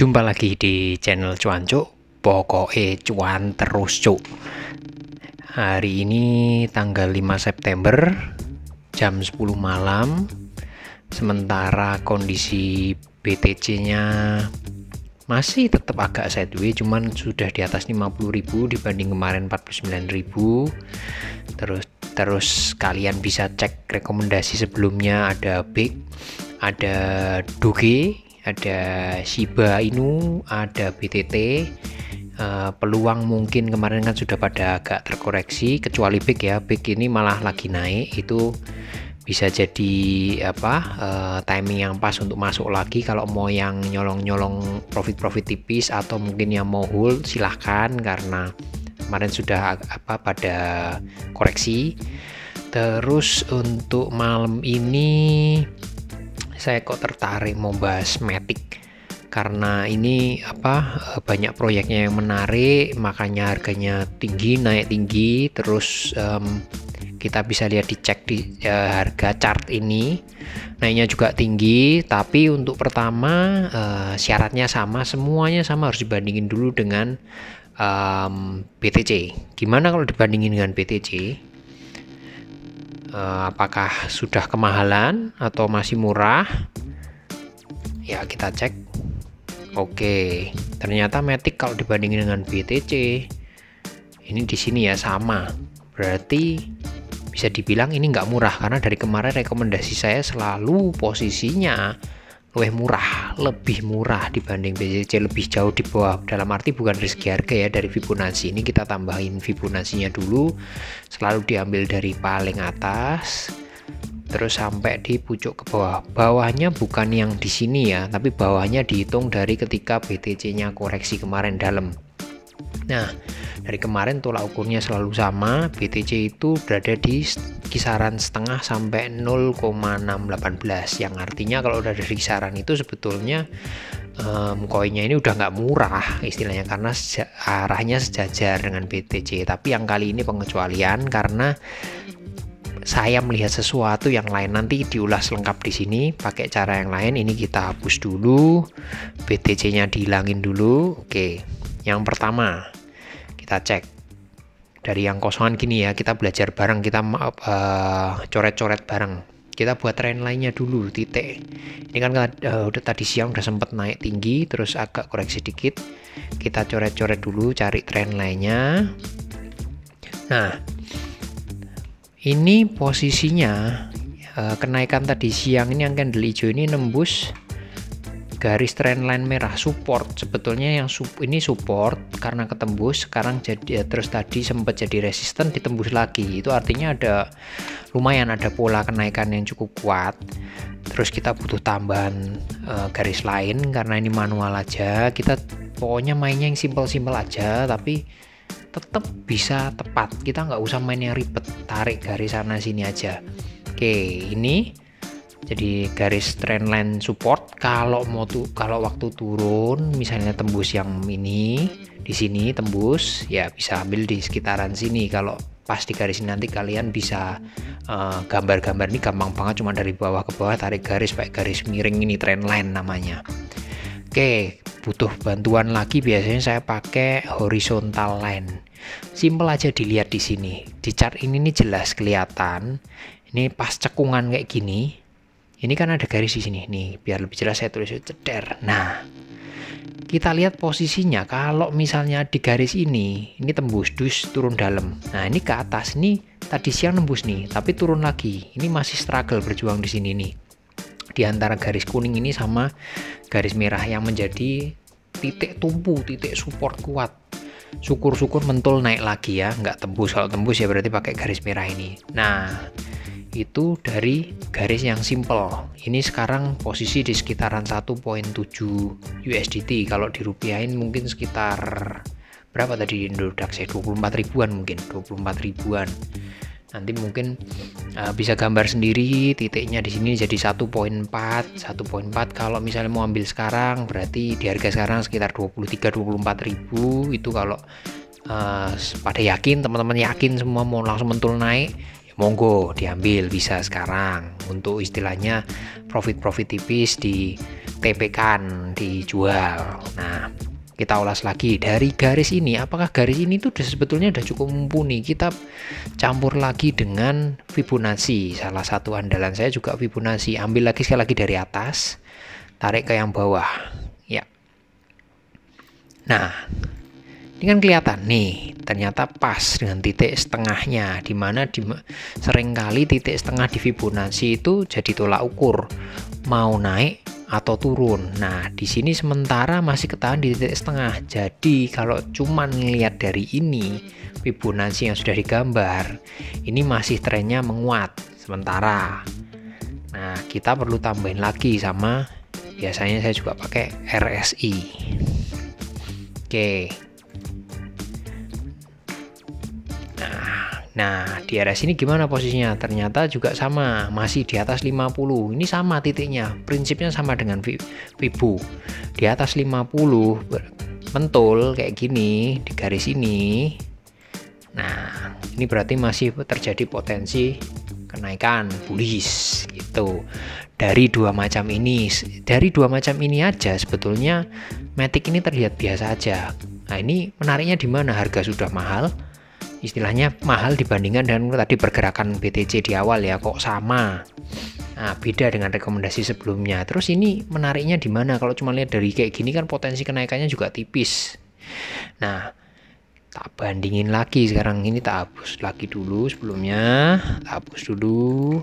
Jumpa lagi di channel Cuan Cuk, pokoknya cuan terus cuk. Hari ini tanggal 5 September jam 10 malam. Sementara kondisi BTC-nya masih tetap agak sideways, cuman sudah di atas 50.000 dibanding kemarin 49.000. Terus kalian bisa cek rekomendasi sebelumnya, ada BIG, ada Doge, ada Shiba Inu, ada BTT. Peluang mungkin kemarin kan sudah pada agak terkoreksi, kecuali BIG ya. BIG ini malah lagi naik, itu bisa jadi timing yang pas untuk masuk lagi. Kalau mau yang nyolong profit tipis atau mungkin yang mau hold, silahkan, karena kemarin sudah pada koreksi. Terus untuk malam ini saya kok tertarik mau bahas Matic, karena ini banyak proyeknya yang menarik, makanya harganya tinggi, naik tinggi. Terus kita bisa lihat, dicek di harga chart ini naiknya juga tinggi. Tapi untuk pertama syaratnya sama, semuanya sama, harus dibandingin dulu dengan BTC. Gimana kalau dibandingin dengan BTC? Apakah sudah kemahalan atau masih murah? Ya, kita cek. Oke, ternyata Matic kalau dibandingin dengan BTC ini di sini ya sama. Berarti bisa dibilang ini nggak murah, karena dari kemarin rekomendasi saya selalu posisinya lebih murah dibanding BTC, lebih jauh di bawah. Dalam arti bukan dari segi harga ya, dari Fibonacci. Ini kita tambahin Fibonacci-nya dulu, selalu diambil dari paling atas terus sampai di pucuk ke bawah. Bawahnya bukan yang di sini ya, tapi bawahnya dihitung dari ketika BTC-nya koreksi kemarin dalam. Nah, dari kemarin tolak ukurnya selalu sama. BTC itu berada di kisaran setengah sampai 0,618, yang artinya kalau udah dari kisaran itu sebetulnya koinnya ini udah nggak murah istilahnya, karena arahnya sejajar dengan BTC. Tapi yang kali ini pengecualian, karena saya melihat sesuatu yang lain. Nanti diulas lengkap di sini pakai cara yang lain. Ini kita hapus dulu, BTC-nya dihilangin dulu. Oke, yang pertama kita cek dari yang kosongan gini ya, kita belajar bareng, kita coret-coret bareng. Kita buat trendline-nya dulu, titik. Ini kan udah tadi siang udah sempat naik tinggi, terus agak koreksi dikit. Kita coret-coret dulu, cari trendline-nya. Nah, ini posisinya kenaikan tadi siang ini yang candle hijau ini nembus garis trendline merah, support. Sebetulnya yang ini support karena ketembus, sekarang jadi terus tadi sempat jadi resisten, ditembus lagi. Itu artinya ada lumayan, ada pola kenaikan yang cukup kuat. Terus kita butuh tambahan garis lain, karena ini manual aja. Kita pokoknya mainnya yang simple-simple aja, tapi tetap bisa tepat. Kita nggak usah main yang ribet, tarik garis sana sini aja. Oke, ini jadi garis trendline support. Kalau waktu turun misalnya tembus yang ini di sini tembus, ya bisa ambil di sekitaran sini. Kalau pas di garis ini nanti kalian bisa gambar-gambar ini gampang banget, cuma dari bawah ke bawah tarik garis pakai garis miring, ini trendline namanya. Oke, butuh bantuan lagi, biasanya saya pakai horizontal line. Simple aja dilihat di sini. Di chart ini nih jelas kelihatan. Ini pas cekungan kayak gini. Ini kan ada garis di sini nih, biar lebih jelas saya tulis ceder. Nah, kita lihat posisinya. Kalau misalnya di garis ini tembus dus turun dalam. Nah, ini ke atas nih, tadi siang nembus nih, tapi turun lagi. Ini masih struggle berjuang di sini nih. Di antara garis kuning ini sama garis merah yang menjadi titik tumpu, titik support kuat. Syukur-syukur mentul naik lagi ya, nggak tembus. Kalau tembus ya berarti pakai garis merah ini. Nah, itu dari garis yang simple. Ini sekarang posisi di sekitaran 1.7 USDT. Kalau dirupiahin mungkin sekitar berapa tadi Indodax ya, 24 ribuan mungkin, 24 ribuan. Nanti mungkin bisa gambar sendiri titiknya di sini jadi 1.4. Kalau misalnya mau ambil sekarang berarti di harga sekarang sekitar 23-24 ribu. Itu kalau pada yakin, teman-teman yakin semua mau langsung mentul naik, ya monggo diambil, bisa sekarang untuk istilahnya profit tipis di TP-kan, dijual. Nah, kita ulas lagi dari garis ini, apakah garis ini tuh sebetulnya udah cukup mumpuni. Kita campur lagi dengan Fibonacci. Salah satu andalan saya juga Fibonacci. Ambil lagi sekali lagi dari atas, tarik ke yang bawah. Ya. Nah, ini kan kelihatan nih, ternyata pas dengan titik setengahnya, dimana seringkali titik setengah di Fibonacci itu jadi tolak ukur mau naik atau turun. Nah, di sini sementara masih ketahan di titik setengah. Jadi kalau cuman ngelihat dari ini Fibonacci yang sudah digambar, ini masih trennya menguat sementara. Nah, kita perlu tambahin lagi sama, biasanya saya juga pakai RSI. Oke. Nah, di RSI ini gimana posisinya? Ternyata juga sama, masih di atas 50. Ini sama titiknya, prinsipnya sama dengan Fibo. Di atas 50 mentul kayak gini di garis ini. Nah, ini berarti masih terjadi potensi kenaikan bullish gitu. Dari dua macam ini aja sebetulnya Matic ini terlihat biasa aja. Nah, ini menariknya di mana? Harga sudah mahal. Istilahnya mahal dibandingkan dengan tadi pergerakan BTC di awal ya, kok sama. Nah, beda dengan rekomendasi sebelumnya. Terus ini menariknya di mana? Kalau cuma lihat dari kayak gini kan potensi kenaikannya juga tipis. Nah, tak bandingin lagi sekarang, ini tak hapus lagi dulu sebelumnya. Tak hapus dulu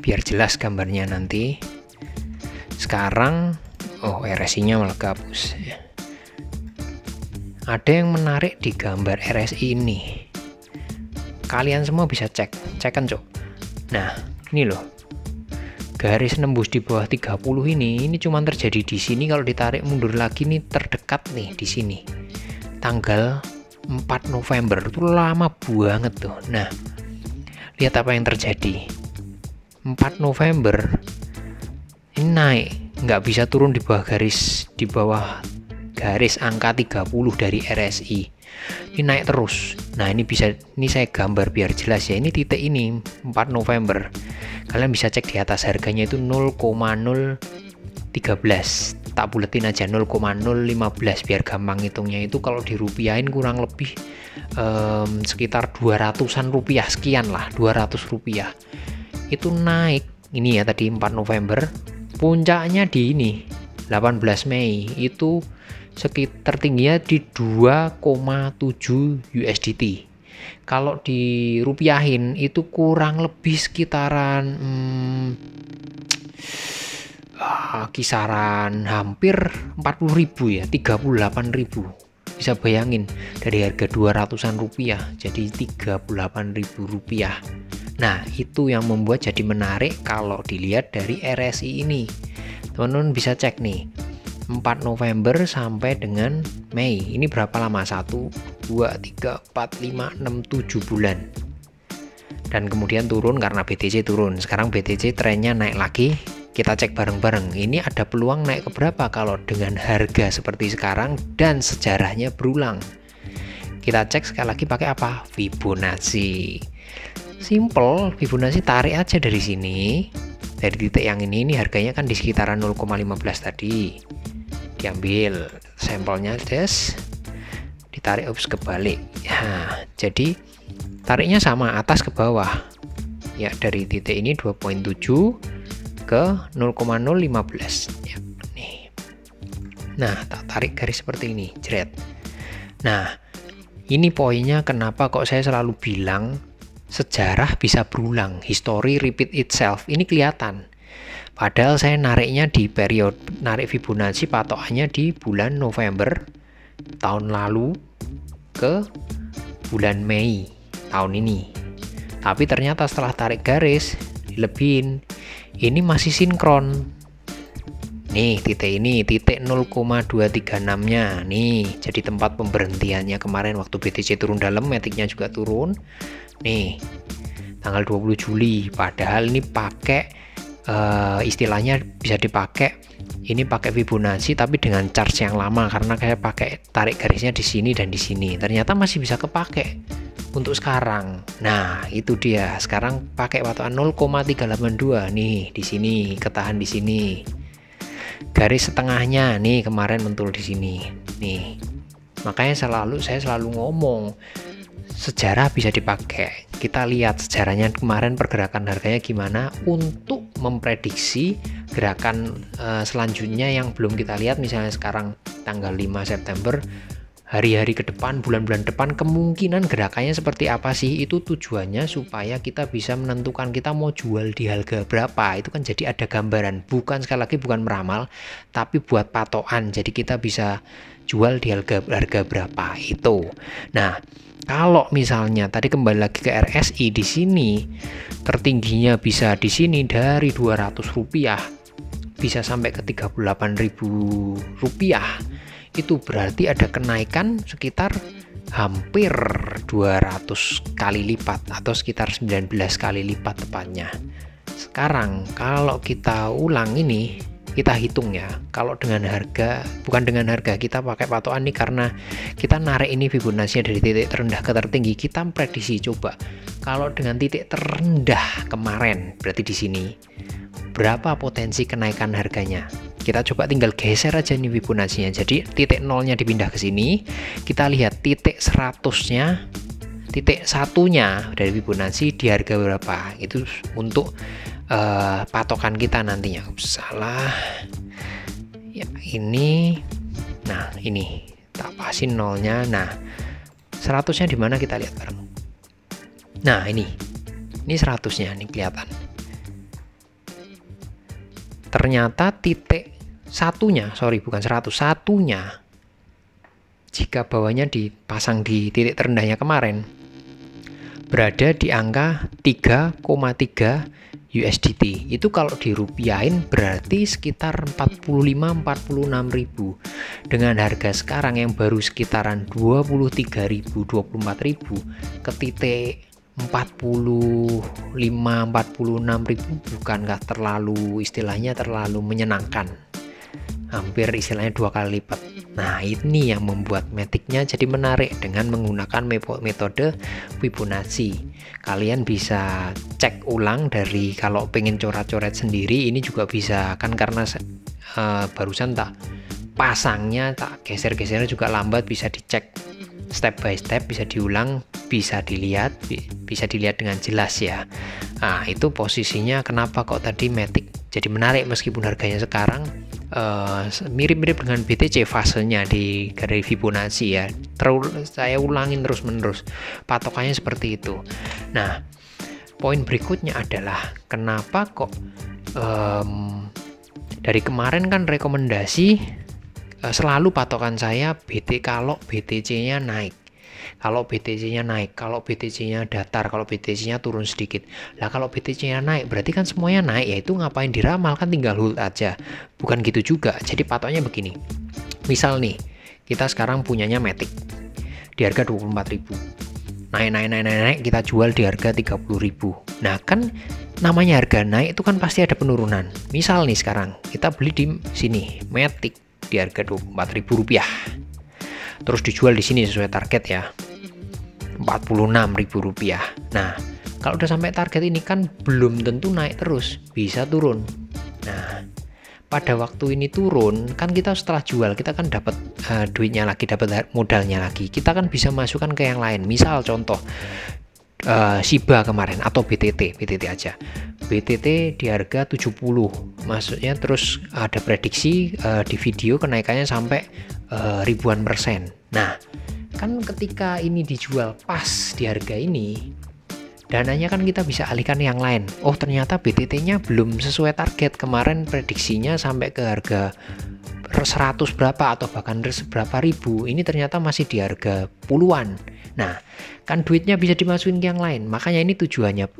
biar jelas gambarnya nanti. Sekarang RSI-nya malah kehapus ya. Ada yang menarik di gambar RSI ini. Kalian semua bisa cek kan, Cok. Nah, ini loh. Garis nembus di bawah 30 ini cuma terjadi di sini. Kalau ditarik mundur lagi nih terdekat nih di sini. Tanggal 4 November itu lama banget tuh. Nah, lihat apa yang terjadi. 4 November ini naik, nggak bisa turun di bawah garis angka 30 dari RSI. Ini naik terus. Nah, ini saya gambar biar jelas ya. Ini titik ini 4 November. Kalian bisa cek di atas, harganya itu 0,013. Tak buletin aja 0,015 biar gampang hitungnya. Itu kalau dirupiahin kurang lebih sekitar 200-an rupiah sekian lah, 200 rupiah. Itu naik. Ini ya tadi 4 November. Puncaknya di ini 18 Mei itu sekitar tingginya di 2,7 USDT. Kalau dirupiahin itu kurang lebih sekitaran kisaran hampir 40.000 ya, 38.000. Bisa bayangin dari harga 200-an rupiah jadi 38.000 rupiah. Nah, itu yang membuat jadi menarik kalau dilihat dari RSI ini. Teman-teman bisa cek nih, 4 November sampai dengan Mei. Ini berapa lama? 1, 2, 3, 4, 5, 6, 7 bulan. Dan kemudian turun karena BTC turun. Sekarang BTC trennya naik lagi. Kita cek bareng-bareng. Ini ada peluang naik ke berapa kalau dengan harga seperti sekarang dan sejarahnya berulang. Kita cek sekali lagi pakai apa? Fibonacci. Simple, Fibonacci tarik aja dari sini. Dari titik yang ini harganya kan di sekitaran 0,15 tadi. Diambil sampelnya, ditarik kebalik. Nah, jadi tariknya sama atas ke bawah. Ya, dari titik ini 2.7 ke 0,015 ya, nih. Nah, tak tarik garis seperti ini, jret. Nah, ini poinnya kenapa kok saya selalu bilang sejarah bisa berulang, history repeat itself. Ini kelihatan. Padahal saya nariknya di narik Fibonacci patokannya di bulan November tahun lalu ke bulan Mei tahun ini. Tapi ternyata setelah tarik garis dilebihin, ini masih sinkron. Nih titik ini, titik 0,236-nya nih, jadi tempat pemberhentiannya kemarin waktu BTC turun dalam, Matic-nya juga turun. Nih, tanggal 20 Juli. Padahal ini pakai istilahnya bisa dipakai, ini pakai Fibonacci tapi dengan charge yang lama karena saya pakai tarik garisnya di sini dan di sini. Ternyata masih bisa kepake untuk sekarang. Nah, itu dia. Sekarang pakai patokan 0,382 nih di sini, ketahan di sini. garis setengahnya nih kemarin mentul di sini nih. Makanya saya selalu ngomong sejarah bisa dipakai. Kita lihat sejarahnya kemarin pergerakan harganya gimana untuk memprediksi gerakan selanjutnya yang belum kita lihat. Misalnya sekarang tanggal 5 September, hari-hari ke depan, bulan-bulan depan kemungkinan gerakannya seperti apa sih. Itu tujuannya supaya kita bisa menentukan kita mau jual di harga berapa. Itu kan jadi ada gambaran, bukan sekali lagi bukan meramal, tapi buat patokan. Jadi kita bisa jual di harga berapa itu. Nah, kalau misalnya tadi kembali lagi ke RSI, di sini tertingginya bisa di sini dari Rp200 bisa sampai ke Rp38.000. Itu berarti ada kenaikan sekitar hampir 200 kali lipat atau sekitar 19 kali lipat tepatnya. Sekarang kalau kita ulang ini, kita hitung ya, kalau dengan harga, bukan dengan harga, kita pakai patokan nih karena kita narik ini Fibonacci dari titik terendah ke tertinggi. Kita prediksi coba kalau dengan titik terendah kemarin, berarti di sini berapa potensi kenaikan harganya. Kita coba tinggal geser aja nih Fibonacci-nya. Jadi titik nolnya dipindah ke sini, kita lihat titik 100-nya, titik satunya dari Fibonacci di harga berapa. Itu untuk patokan kita nantinya. Salah ya, ini. Nah, ini tak pasin nolnya. Nah, 100-nya di mana kita lihat bareng. Nah, ini 100-nya nih kelihatan. Ternyata titik satunya, bukan 100, satunya jika bawahnya dipasang di titik terendahnya kemarin berada di angka 3,3 USDT. Itu kalau dirupiahin berarti sekitar 45-46 ribu. Dengan harga sekarang yang baru sekitaran 23 ribu, 24 ribu, ke titik 45-46 ribu bukankah terlalu, istilahnya terlalu menyenangkan, hampir istilahnya 2 kali lipat. Nah, ini yang membuat Matic-nya jadi menarik dengan menggunakan metode Fibonacci. Kalian bisa cek ulang dari, kalau pengen coret-coret sendiri ini juga bisa kan, karena barusan tak pasangnya, tak geser-gesernya juga lambat, bisa dicek step by step, bisa diulang, bisa dilihat dengan jelas ya. Nah, itu posisinya kenapa kok tadi Matic jadi menarik meskipun harganya sekarang mirip-mirip dengan BTC fasenya dari Fibonacci ya. Saya ulangin terus-menerus, patokannya seperti itu. Nah, poin berikutnya adalah kenapa kok dari kemarin kan rekomendasi selalu patokan saya kalau BTC-nya naik. Kalau BTC-nya naik, kalau BTC-nya datar, kalau BTC-nya turun sedikit. Lah kalau BTC-nya naik, berarti kan semuanya naik, yaitu ngapain diramal, kan tinggal hold aja. Bukan gitu juga. Jadi patoknya begini. Misal nih, kita sekarang punyanya Matic di harga 24.000. Naik, kita jual di harga 30.000. Nah, kan namanya harga naik itu kan pasti ada penurunan. Misal nih sekarang kita beli di sini Matic di harga Rp24.000. Terus dijual di sini sesuai target ya, Rp46.000. Nah, kalau udah sampai target ini kan belum tentu naik terus, bisa turun. Nah, pada waktu ini turun kan kita setelah jual kita kan dapat duitnya lagi, dapat modalnya lagi. Kita kan bisa masukkan ke yang lain. Misal contoh Shiba kemarin atau BTT aja. BTT di harga 70, maksudnya terus ada prediksi di video kenaikannya sampai ribuan persen. Nah, kan ketika ini dijual pas di harga ini, dananya kan kita bisa alihkan yang lain. Oh, ternyata BTT-nya belum sesuai target. Kemarin prediksinya sampai ke harga 100 berapa atau bahkan berapa ribu. Ini ternyata masih di harga puluhan. Nah, kan duitnya bisa dimasukin ke yang lain. Makanya ini tujuannya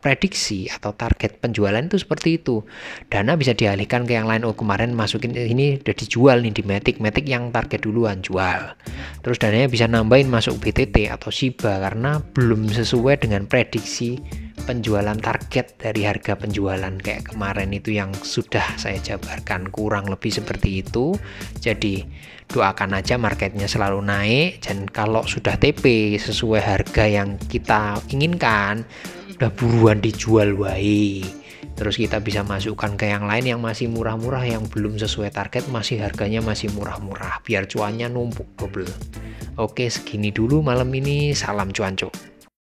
prediksi atau target penjualan itu seperti itu. Dana bisa dialihkan ke yang lain. Oh, kemarin masukin ini udah dijual nih di Matic yang target duluan jual. Terus dananya bisa nambahin masuk BTT atau Shiba karena belum sesuai dengan prediksi penjualan target dari harga penjualan kayak kemarin itu yang sudah saya jabarkan, kurang lebih seperti itu. Jadi doakan aja marketnya selalu naik, dan kalau sudah TP sesuai harga yang kita inginkan udah buruan dijual wae. Terus kita bisa masukkan ke yang lain yang masih murah-murah, yang belum sesuai target, masih harganya masih murah-murah, biar cuannya numpuk double. Oke, segini dulu malam ini. Salam cuanco.